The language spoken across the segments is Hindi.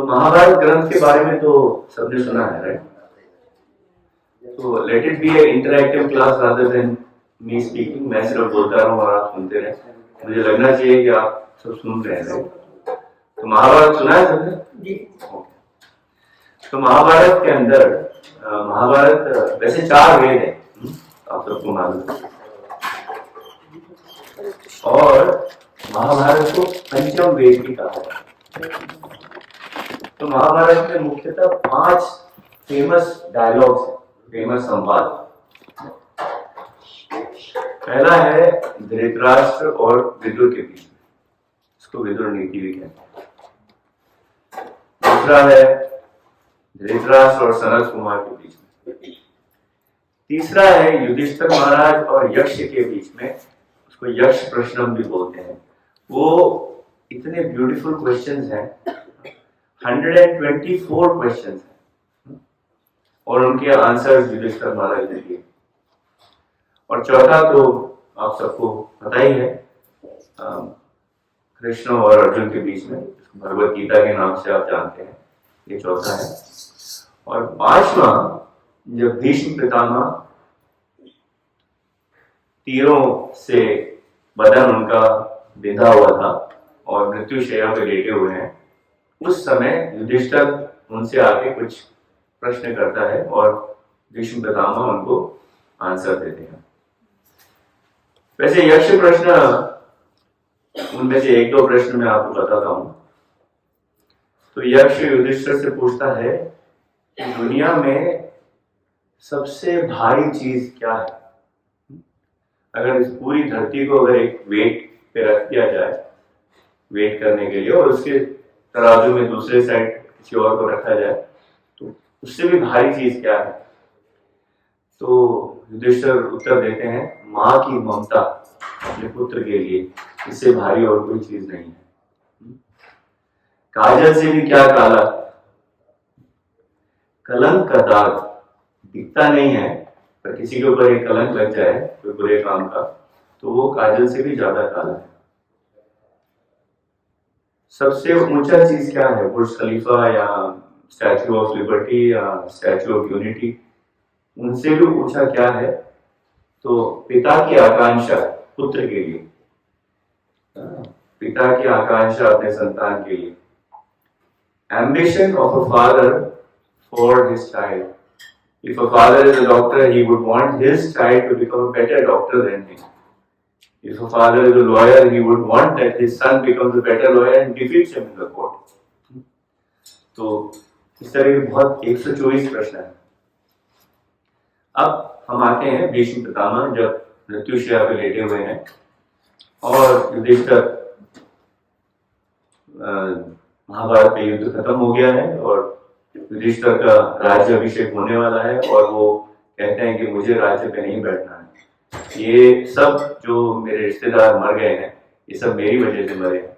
महाभारत ग्रंथ के बारे में तो सबने सुना है, राइट? तो let it be A interactive class rather than me speaking. मैं सिर्फ बोलता रहूं और आप सुनते रहें। मुझे लगना चाहिए कि आप सब सुन रहे हैं। तो महाभारत सुना है सबने? तो महाभारत के अंदर महाभारत वैसे 4 वेद है, आप सबको मालूम है, और महाभारत को पंचम वेद भी कहा है। तो महाभारत में मुख्यतः 5 फेमस डायलॉग्स हैं, फेमस संवाद। पहला है धृतराष्ट्र और विदुर के बीच में, इसको विदुर नीति भी कहते हैं। दूसरा है धृतराष्ट्र और सनत कुमार के बीच में। तीसरा है युधिष्ठिर महाराज और यक्ष के बीच में, उसको यक्ष प्रश्नम भी बोलते हैं। वो इतने ब्यूटीफुल क्वेश्चंस हैं, 124 क्वेश्चंस हैं, और उनके आंसर्स युधिष्ठिर महाराज ने दिए। और चौथा तो आप सबको पता ही है, कृष्ण और अर्जुन के बीच में, भगवत गीता के नाम से आप जानते हैं, ये चौथा है। और 5वां, जब भीष्म पितामह तीरों से बदन उनका बिंधा हुआ था और मृत्यु शैया पे लेटे हुए हैं, उस समय युधिष्ठिर उनसे आके कुछ प्रश्न करता है और भीष्म पितामह उनको आंसर देते हैं। वैसे यक्ष प्रश्न, उनमें से 1-2 प्रश्न मैं आपको बताता हूं। तो यक्ष युधिष्ठिर से पूछता है कि दुनिया में सबसे भारी चीज क्या है? अगर इस पूरी धरती को अगर एक वेट पे रख दिया जाए, वेट करने के लिए, और उसके तराजू में दूसरे साइड किसी और को रखा जाए, तो उससे भी भारी चीज क्या है? तो युधिष्ठिर उत्तर देते हैं, माँ की ममता अपने पुत्र के लिए, इससे भारी और कोई चीज नहीं है। काजल से भी क्या काला, कलंक का दाग दिखता नहीं है, पर किसी के ऊपर एक कलंक लग जाए कोई बुरे काम का, तो वो काजल से भी ज्यादा काला है। सबसे ऊंचा चीज क्या है? बुर्ज खलीफा या स्टैच्यू ऑफ लिबर्टी या स्टैच्यू ऑफ यूनिटी, उनसे भी ऊंचा क्या है? तो पिता की आकांक्षा पुत्र के लिए, पिता की आकांक्षा अपने संतान के लिए, ambition of a father for his child. If a father is a doctor, he would want his child to become a better doctor than him. If a father is a lawyer, he would want that his son becomes a better lawyer and defeats him in the court. तो इस तरह के बहुत 124 प्रश्न है। अब हम आते हैं भीष्म पितामह जब मृत्युशैया पे लेटे हुए हैं और युधिष्ठिर, महाभारत में युद्ध खत्म हो गया है और युधिष्ठिर का राज्य अभिषेक होने वाला है, और वो कहते हैं कि मुझे राज्य पे नहीं बैठना है, ये सब जो मेरे रिश्तेदार मर गए हैं, ये सब मेरी वजह से मरे हैं।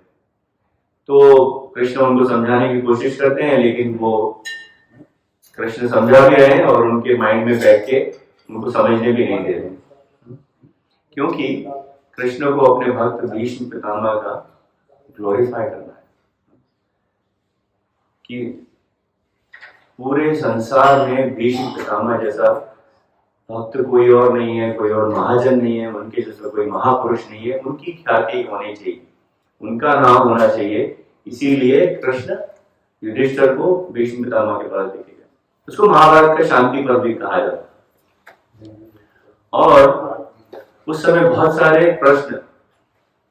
तो कृष्ण उनको समझाने की कोशिश करते हैं, लेकिन वो कृष्ण समझा भी रहे हैं और उनके माइंड में बैठ के उनको समझने भी नहीं दे रहे, क्योंकि कृष्ण को अपने भक्त भीष्म पितामह का ग्लोरीफाई करना है कि पूरे संसार में भीष्म पितामह जैसा भक्त कोई और नहीं है, कोई और महाजन नहीं है, उनके जैसा कोई महापुरुष नहीं है, उनकी ख्याति होनी चाहिए, उनका नाम होना चाहिए। इसीलिए कृष्ण युधिष्ठिर को भीष्म पितामह के पास लेके गए। उसको महाभारत का शांति पर्व भी कहा जाता है। और उस समय बहुत सारे प्रश्न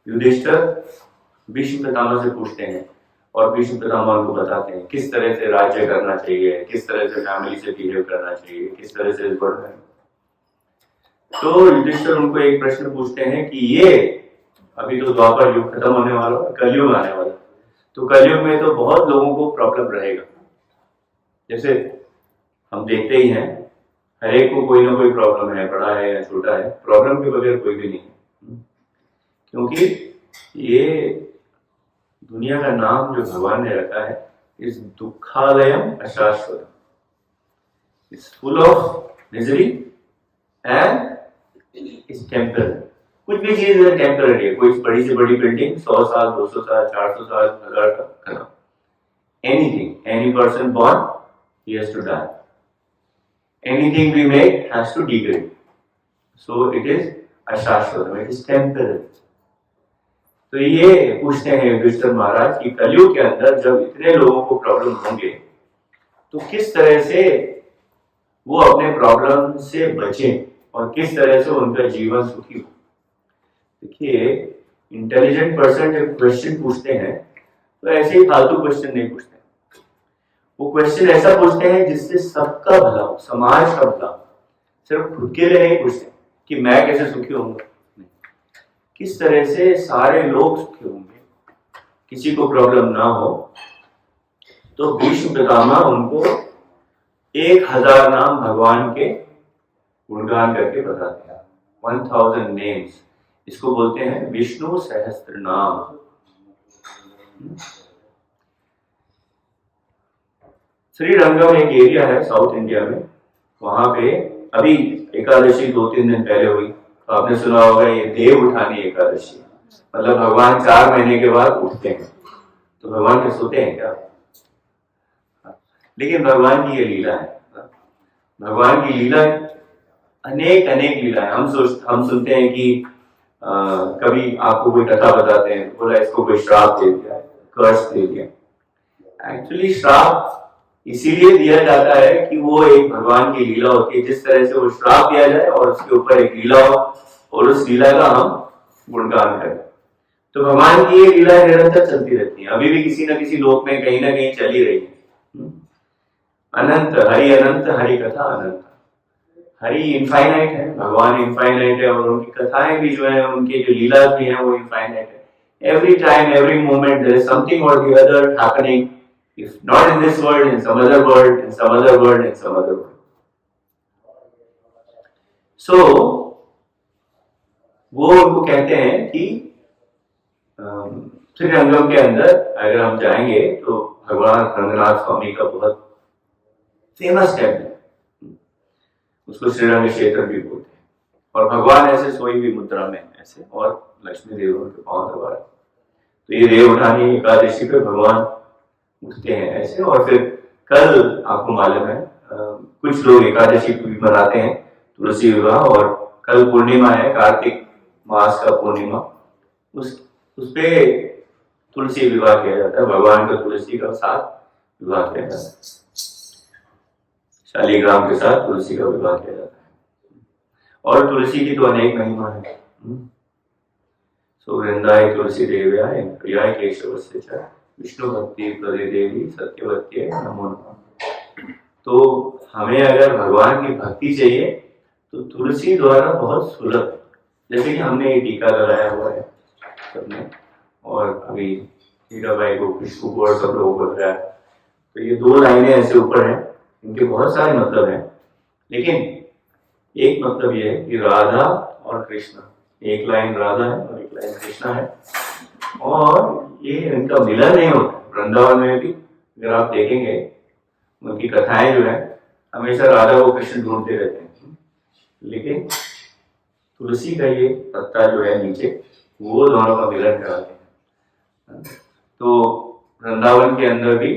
युधिष्ठिर भीष्म पितामह से पूछते हैं और भीष्म पितामह उनको बताते हैं किस तरह से राज्य करना चाहिए, किस तरह से फैमिली से बिहेव करना चाहिए, किस तरह से इस वर्ल्ड में। तो युधिष्ठिर उनको एक प्रश्न पूछते हैं कि ये अभी तो द्वापर युग खत्म होने वाला, कलयुग आने वाला, तो कलयुग में तो बहुत लोगों को प्रॉब्लम रहेगा। जैसे हम देखते ही हैं, हर एक को कोई ना कोई प्रॉब्लम है, बड़ा है या छोटा है, प्रॉब्लम के बगैर कोई भी नहीं है, क्योंकि ये दुनिया का नाम जो भगवान ने रखा है, इस दुखालयम अशाश्वतम, it's full of misery and it's temporary. कुछ भी चीज है टेम्पररी है, कोई बड़ी से बड़ी बिल्डिंग 100 साल, 200 साल, 400 साल, 1000 साल खत्म। anything. Any person born, he has to die. Anything we make has to degrade. So it is ashashvatam, it is temporary. तो ये पूछते हैं युधिष्ठिर महाराज कि कलयुग के अंदर जब इतने लोगों को प्रॉब्लम होंगे तो किस तरह से वो अपने प्रॉब्लम से बचें और किस तरह से उनका जीवन सुखी हो। देखिए, इंटेलिजेंट पर्सन जब क्वेश्चन पूछते हैं तो ऐसे ही फालतू क्वेश्चन नहीं पूछते, वो क्वेश्चन ऐसा पूछते हैं जिससे सबका भला हो, समाज का भला हो। सिर्फ खुद के लिए नहीं पूछते कि मैं कैसे सुखी होऊंगा, किस तरह से सारे लोग सुखी होंगे, किसी को प्रॉब्लम ना हो। तो भीष्म पितामह उनको 1000 नाम भगवान के गुणगान करके बताते हैं। 1000 नेम्स, इसको बोलते हैं विष्णु सहस्त्र नाम। श्रीरंगम एक एरिया है साउथ इंडिया में, वहां पे अभी एकादशी 2-3 दिन पहले हुई, तो आपने सुना होगा ये देव उठानी एकादशी, मतलब भगवान 4 महीने के बाद उठते हैं। तो भगवान के सोते हैं क्या? लेकिन भगवान की ये लीला है, भगवान की लीला अनेक लीला है। हम सुनते हैं कि कभी आपको कोई कथा बताते हैं, बोला इसको कोई श्राप दे दिया, कर्स दे दिया। एक्चुअली श्राप इसीलिए दिया जाता है कि वो एक भगवान की लीला होती है, जिस तरह से वो श्राप दिया जाए और उसके ऊपर एक लीला हो और उस लीला का हम गुणगान करें। तो भगवान की ये लीला निरंतर चलती रहती है, अभी भी किसी न किसी लोक में कहीं ना कहीं चली रही है। अनंत हरि कथा अनंत। हरि इनफाइनाइट है, भगवान इनफाइनाइट है, और उनकी कथाएं भी जो है, उनकी जो लीला भी है वो इनफाइनाइट है। Every time, every moment there is something और the other happening, if not in this world, in some other world, in some other world, in some other world. So वो उनको कहते हैं कि श्रीरंगम के अंदर अगर हम जाएंगे तो भगवान रंगनाथ स्वामी का बहुत फेमस टेम्पल है, उसको श्रीरंग क्षेत्र भी बोलते हैं। और भगवान ऐसे सोई हुई मुद्रा में ऐसे, और लक्ष्मी देव उनके पांव दबा रहे। तो ये देव उठानी एकादशी पे भगवान उठते हैं ऐसे। और फिर कल आपको मालूम है कुछ लोग एकादशी भी मनाते हैं, तुलसी विवाह, और कल पूर्णिमा है, कार्तिक मास का पूर्णिमा, उस पे तुलसी विवाह किया जाता है, भगवान का तुलसी का साथ विवाह किया जाता है, शालीग्राम के साथ तुलसी का विवाह किया जाता है। और तुलसी की तो अनेक महिमा है। सो वृंदाय तुलसी देव्याय प्रियाय केशवस्य च विष्णु भक्ति प्रदे देवी सत्यवत्ये नमो नमः। तो हमें अगर भगवान की भक्ति चाहिए तो तुलसी द्वारा बहुत सुलभ, जैसे कि हमने ये टीका लगाया हुआ है सबने, और अभी हीरा भाई को, विष्णु को और सब लोगों को लगाया। तो ये 2 लाइनें ऐसे ऊपर हैं, इनके बहुत सारे मतलब हैं, लेकिन एक मतलब ये है कि राधा और कृष्ण, एक लाइन राधा है और एक लाइन कृष्ण है, और ये इनका मिलन नहीं होता। वृंदावन में भी अगर आप देखेंगे उनकी कथाएं जो है, हमेशा राधा को कृष्ण ढूंढते रहते हैं, लेकिन तुलसी का ये पत्ता जो है नीचे, वो दोनों का मिलन कराते हैं। तो वृंदावन के अंदर भी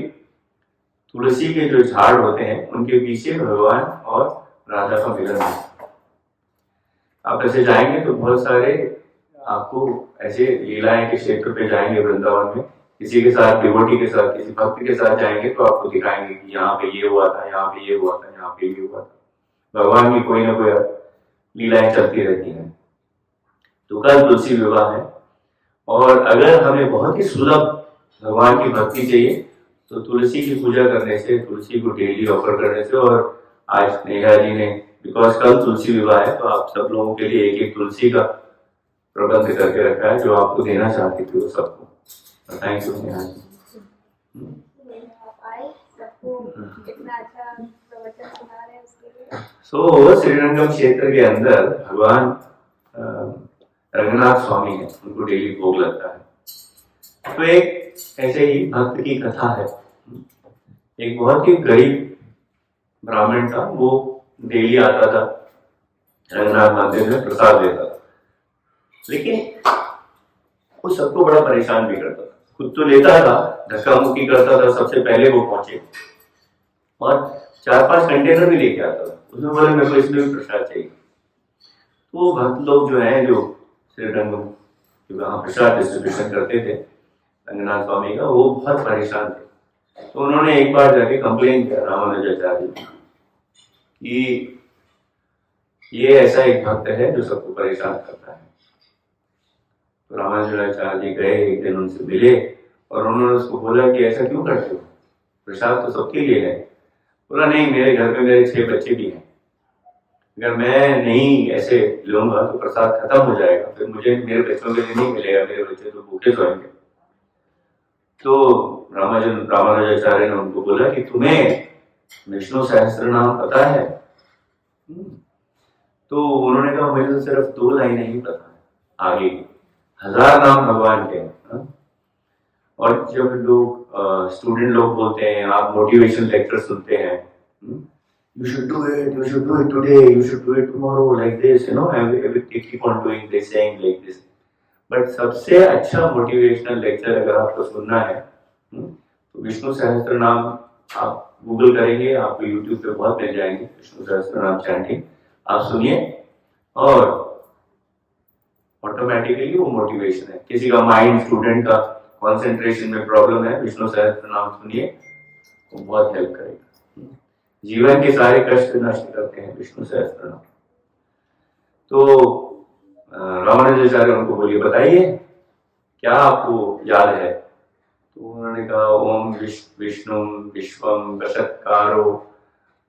तुलसी के जो झाड़ होते हैं, उनके पीछे भगवान और राधा का मिलन है। आप ऐसे जाएंगे तो बहुत सारे आपको ऐसे लीलाएं के क्षेत्र पे जाएंगे वृंदावन में, किसी के साथ, डिवोटी के साथ, किसी भक्त के साथ जाएंगे तो आपको दिखाएंगे कि यहाँ पे ये हुआ था, यहाँ पे ये हुआ था, यहाँ पे ये हुआ था। भगवान की कोई ना कोई लीलाएं चलती रहती हैं। तो कल तुलसी विवाह है, और अगर हमें बहुत ही सुलभ भगवान की भक्ति चाहिए तो तुलसी की पूजा करने से, तुलसी को डेली ऑफर करने से, और आज नेहा जी ने, बिकॉज कल तुलसी विवाह है, तो आप सब लोगों के लिए एक तुलसी का प्रबंध करके रखा है जो आपको देना चाहती थी वो सबको। Thank you Neha ji. सो श्रीरंगम क्षेत्र के अंदर भगवान रंगनाथ स्वामी है, उनको डेली भोग लगता है। तो एक ऐसे ही भक्त की कथा है। एक बहुत ही गरीब ब्राह्मण था, वो डेली आता था रंगनाथ मंदिर में प्रसाद देता था, लेकिन वो सबको बड़ा परेशान भी करता था। खुद तो लेता था, धक्का मुक्की करता था, सबसे पहले वो पहुंचे और 4-5 कंटेनर भी लेके आता था। उसमें बोले मेरे को इसमें भी प्रसाद चाहिए। तो भक्त लोग जो हैं, जो श्रीरंग वहाँ प्रसाद डिस्ट्रीब्यूशन करते थे रंगनाथ स्वामी का, वो बहुत परेशान थे। तो उन्होंने एक बार जाके कंप्लेन किया रामानुजाचार्य कि ये ऐसा एक भक्त है जो सबको परेशान करता है। तो रामानुजाचार्य जी गए, एक दिन उनसे मिले और उन्होंने उसको बोला कि ऐसा क्यों करते हो, प्रसाद तो सबके लिए है। बोला नहीं, मेरे घर में मेरे 6 बच्चे भी हैं, अगर मैं नहीं ऐसे लूंगा तो प्रसाद खत्म हो जाएगा, फिर मुझे मेरे बच्चों के लिए नहीं मिलेगा, मेरे बच्चे तो भूखे सोएंगे। तो रामानुजाचार्य ने उनको बोला कि तुम्हें विष्णु सहस्त्र नाम पता है? तो उन्होंने कहा मुझे तो सिर्फ 2 लाइनें ही पता है, आगे 1000 नाम भगवान के हैं। और जब लोग स्टूडेंट लोग बोलते हैं, आप मोटिवेशन लेक्चर सुनते हैं, you should do it today, you should do it tomorrow, like this, you know, and we keep on doing this, saying like this. But सबसे अच्छा मोटिवेशनल लेक्चर अगर आपको सुनना है तो विष्णु सहस्त्र नाम आप गूगल करेंगे, आपको यूट्यूब पे बहुत मिल जाएंगे, विष्णु सहस्त्र नाम चैंटिंग आप सुनिए और ऑटोमेटिकली वो मोटिवेशन है। किसी का माइंड, स्टूडेंट का कंसंट्रेशन में प्रॉब्लम है, विष्णु सहस्त्र नाम सुनिए, वो बहुत हेल्प करेगा। जीवन के सारे कष्ट नष्ट करते हैं विष्णु सहस्त्र नाम। तो रामानुजाचार्य उनको बोलिए, बताइए क्या आपको याद है? तो उन्होंने कहा ओम विष्णु विश्वम वशत्कारो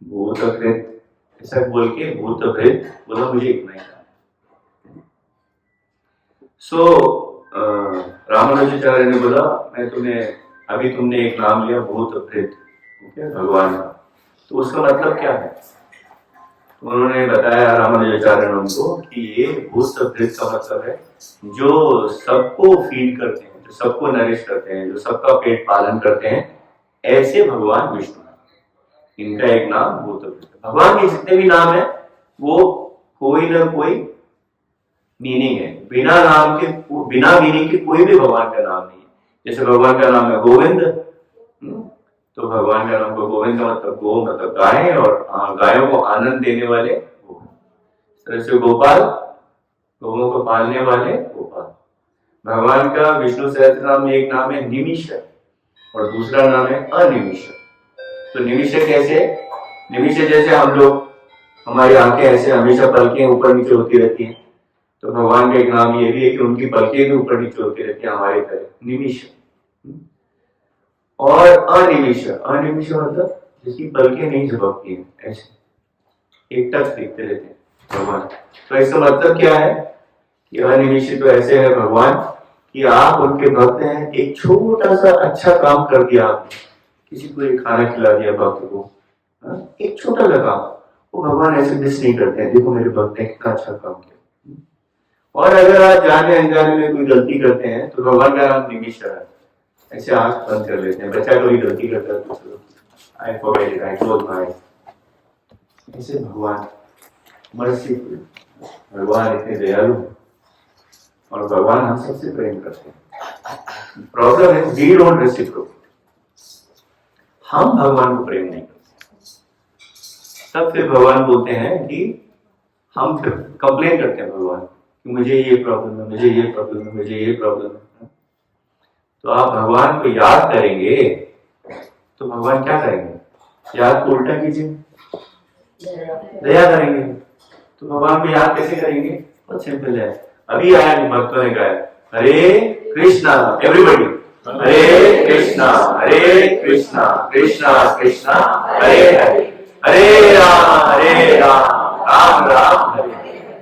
भूतकृत, ऐसा बोल के भूतकृत बोला, मुझे इतना ही था। रामानुजाचार्य ने बोला मैं तुम्हें, अभी तुमने एक नाम लिया भूतकृत, भगवान का, तो उसका मतलब क्या है? तो उन्होंने बताया रामानुजाचार्य ने उनको कि ये भूतकृत का मतलब है जो सबको फीड करते हैं, जो सबको नरिश करते हैं, जो सबका पेट पालन करते हैं, ऐसे भगवान विष्णु, इनका एक नाम भूतकृत। भगवान के जितने भी नाम है वो कोई ना कोई मीनिंग है, बिना नाम के, बिना मीनिंग के कोई भी भगवान का नाम नहीं है। जैसे भगवान का नाम है गोविंद, तो भगवान का नाम को गोविंद का मतलब गो मतलब गाय, और गायों को आनंद देने वाले से गोपाल, गौओं को पालने वाले गोपाल। भगवान का विष्णु सहस्त्र नाम में एक नाम है निमिषक और दूसरा नाम है अनिमिषक। तो निमिषक कैसे? निमिषक जैसे हम लोग, हमारी आंखें ऐसे हमेशा पलकें ऊपर नीचे होती रहती हैं, तो भगवान का एक नाम ये भी है कि उनकी पलकें भी ऊपर नीचे होती रहती हैं हमारे तरह, निमिषक। और अनिमिषक, अनिमिषक मतलब जिसकी पलकें नहीं झपकती हैं, ऐसे एक टक दिखते रहते हैं भगवान। तो इसका मतलब क्या है कि अनिमिषक तो ऐसे है भगवान कि आप उनके भक्त हैं, एक छोटा सा अच्छा काम कर दिया आपने, किसी को एक खाना खिला दिया भक्त को, एक छोटा सा काम, वो भगवान ऐसे मिस नहीं करते हैं, देखो मेरे भक्त ने कितना अच्छा काम किया। और अगर आप जाने अनजाने में कोई गलती करते हैं तो भगवान का नाम निमिषक है, ऐसे आंख बंद कर लेते हैं। बच्चा कोई गलती करता है तो चलो I forget it, I close my eyes, ऐसे भगवान मर्सीफुल, भगवान इतने दयालु और भगवान हम सबसे प्रेम करते हैं। प्रॉब्लम है वी डोंट रेसिप्रोकेट, हम भगवान को प्रेम नहीं करते। तब फिर भगवान बोलते हैं कि हम फिर कंप्लेन करते हैं भगवान कि मुझे ये प्रॉब्लम है, मुझे ये प्रॉब्लम है, मुझे ये प्रॉब्लम है। तो आप भगवान को याद करेंगे तो भगवान क्या करेंगे? याद को उल्टा कीजिए, दया करेंगे। तो भगवान को याद कैसे करेंगे? बहुत सिंपल है। अभी आया भक्तों ने गाया हरे कृष्णा, एवरीबॉडी हरे कृष्णा कृष्णा कृष्णा हरे हरे, हरे राम राम राम हरे हरे।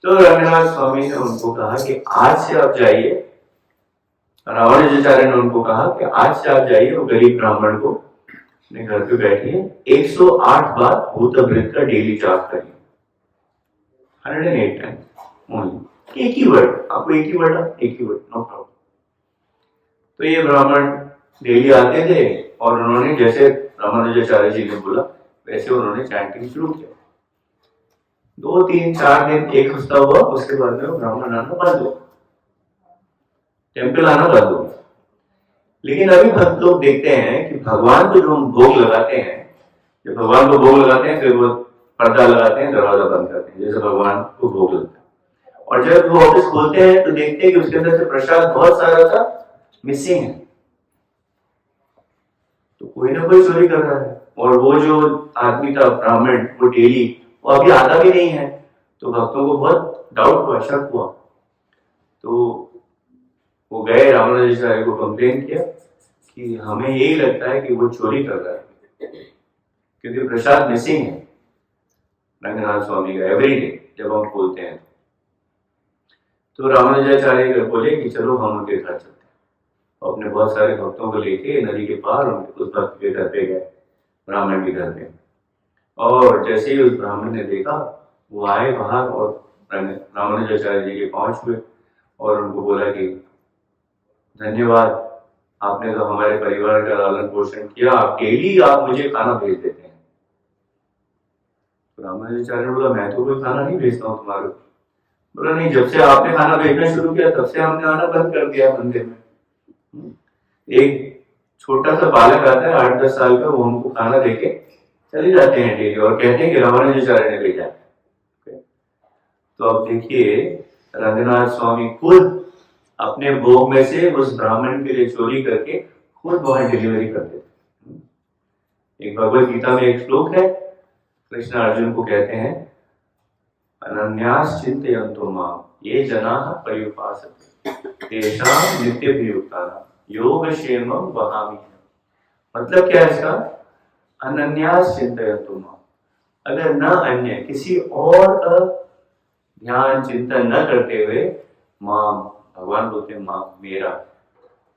तो रंगनाथ स्वामी ने उनको कहा कि आज से आप जाइए, रामानुजाचार्य ने उनको कहा कि आज से आप जाइए और गरीब ब्राह्मण को अपने घर पे बैठिए, 108 बार भूतभृत का डेली जाप करिए, 108 टाइम, एक ही वर्ड, आपको एक ही वर्ड, नो प्रॉब्लम। तो ये ब्राह्मण डेली आते थे और उन्होंने जैसे रामानुजाचार्य जी ने बोला वैसे उन्होंने चैंटिंग शुरू किया। 2 3 4 दिन, एक हफ्ता हुआ, उसके बाद में ब्राह्मण आना बंद हो, टेम्पल आना बंद हो। लेकिन अभी भक्त लोग देखते हैं कि भगवान को जो हम भोग लगाते हैं, जब भगवान को भोग लगाते हैं फिर वो पर्दा लगाते हैं, दरवाजा बंद करते हैं, जैसे भगवान को भोग लगता है। और जब वो ऑफिस खोलते हैं तो देखते हैं कि उसके अंदर से प्रसाद बहुत सारा था मिसिंग है, तो कोई ना कोई चोरी कर रहा है। और वो जो आदमी था ब्राह्मण, वो डेली, वो अभी आता भी नहीं है, तो भक्तों को बहुत डाउट हुआ, शक हुआ। तो वो गए रामानुजाचार्य को कंप्लेन किया कि हमें यही लगता है कि वो चोरी कर रहा है, क्योंकि प्रसाद मिसिंग है रंगनाथ स्वामी का एवरी डे जब हम खोलते हैं। तो रामानुजाचार्य बोले कि चलो हम उनके घर चलते हैं। अपने बहुत सारे भक्तों को लेके नदी के पार उस भक्त के घर पे गए, ब्राह्मण के घर पे। और जैसे ही उस ब्राह्मण ने देखा, वो आए बाहर और रामानुजाचार्य जी के पांव छुए और उनको बोला कि धन्यवाद, आपने तो हमारे परिवार का लालन पोषण किया, आप डेली आप मुझे खाना भेज देते हैं। तो रामानुजाचार्य ने बोला मैं तो कोई खाना नहीं भेजता हूँ तुम्हारे। बोला नहीं, जब से आपने खाना भेजना शुरू किया तब से हमने आना बंद कर दिया मंदिर में। एक छोटा सा बालक आता है 8-10 साल का, वो हमको खाना देके चले जाते हैं डेली और कहते हैं कि रामानुजाचार्य ने भेजा। तो अब देखिए, रंगनाथ स्वामी खुद अपने भोग में से उस ब्राह्मण के लिए चोरी करके खुद वहां डिलीवरी करते थे। एक भगवत गीता में एक श्लोक है, कृष्ण अर्जुन को कहते हैं अनन्यास चिंतयन्तो माम ये जनाः पर्युपासते तेषां नित्यभियुक्तानां योगक्षेमं वहामि। मतलब क्या है इसका? अनन्यास चिंतयन्तो माम, अगर न अन्य किसी और का ध्यान चिंतन न करते हुए, माम भगवान बोलते हैं माम मेरा,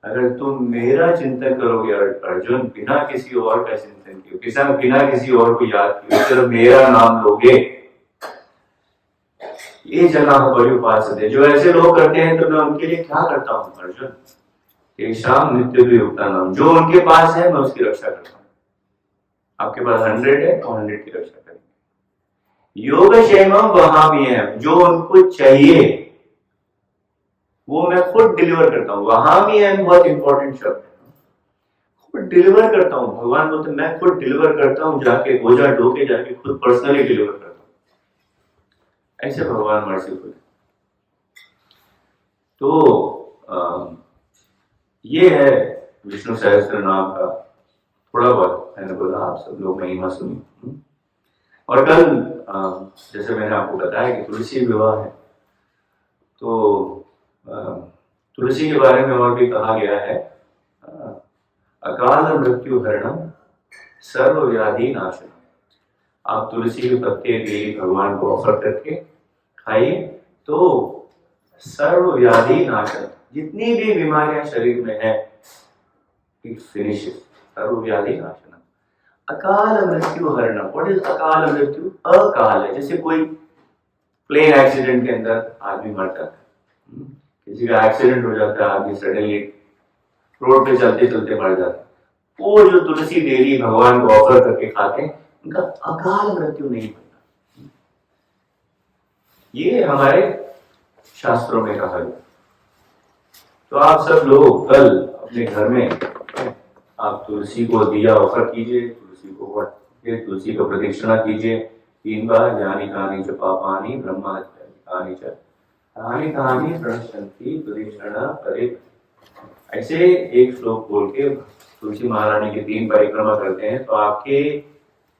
अगर तुम मेरा चिंतन करोगे अर्जुन, बिना किसी और का चिंतन किए, बिना किसी और को याद किए, सिर्फ मेरा नाम लोगे, ये जना बड़ी उपासते, जो ऐसे लोग करते हैं तो मैं उनके लिए क्या करता हूँ अर्जुन, तेषां नित्यभियुक्तानां, जो उनके पास है मैं उसकी रक्षा करता हूँ। आपके पास 100 है तो 100 की रक्षा करेंगे। योगक्षेमं वहामि, जो उनको चाहिए वो मैं खुद डिलीवर करता हूँ। वहामि बहुत इंपॉर्टेंट शब्द है, खुद डिलीवर करता हूँ। भगवान बोलते मैं खुद डिलीवर करता हूँ, जाके बोझा ढोके जाके खुद पर्सनली डिलीवर करता हूँ। ऐसे भगवान मर्सीफुल। तो ये है विष्णु सहस्त्र नाम का थोड़ा बहुत मैंने बोला, आप सब लोग महिमा सुनी। और कल जैसे मैंने आपको बताया कि तुलसी विवाह है, तो तुलसी के बारे में और भी कहा गया है, अकाल मृत्यु हरणम सर्व व्याधि नाशनम। आप तुलसी के पत्ते डेली भगवान को ऑफर करके खाइए तो सर्व व्याधि नाशनम, जितनी भी बीमारियां शरीर में है फिनिश, सर्व व्याधि नाशनम। अकाल मृत्यु हरणम, व्हाट इज अकाल मृत्यु? अकाल है, जैसे कोई प्लेन एक्सीडेंट के अंदर आदमी मर जाता है, किसी का एक्सीडेंट हो जाता है, आदमी सडनली रोड पे चलते चलते मर जाता है, वो जो तुलसी डेली भगवान को ऑफर करके खाते हैं उनका अकाल मृत्यु नहीं होता। ये हमारे शास्त्रों में कहा गया। तो आप सब लोग कल अपने घर में आप तुलसी को दिया ऑफर कीजिए, तुलसी को प्रदक्षिणा कीजिए 3 बार, यानी कहानी च पापानि ब्रह्मा कहानी च कहानी प्रणश्यन्ति प्रदक्षिणा करे। ऐसे एक श्लोक बोल के तुलसी महारानी की 3 परिक्रमा करते हैं तो आपके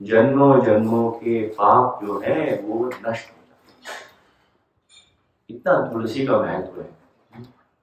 जन्मों जन्मों के पाप जो है वो नष्ट हो जाते हैं। इतना तुलसी का महत्व है।